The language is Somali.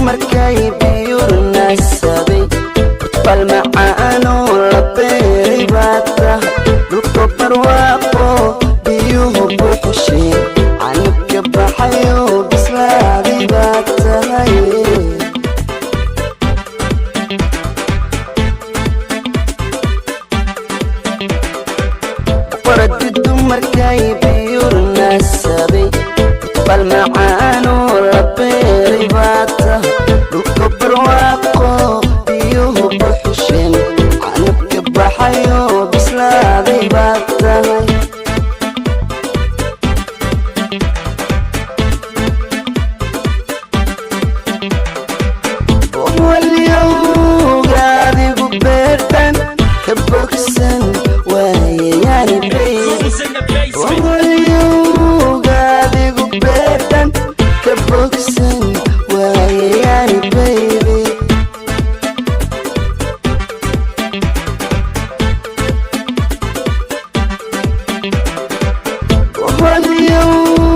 markay biyurna sabay bal macaano la beeray baad tahay dhulka barwaaqo biyuhu buuxsheen canabka baxayo bislaaday baad tahay waradidu markay biyurna sabay bal macaano la beeray baad tahay dhulka barwaaqo biyuhu buuxsheen canabka baxayo bislaaday baad tahay واليوم قاعد يقبرتن كبوكسن وياني بيبي واليوم قاعد يقبرتن كبوكسن وياني بيبي واليوم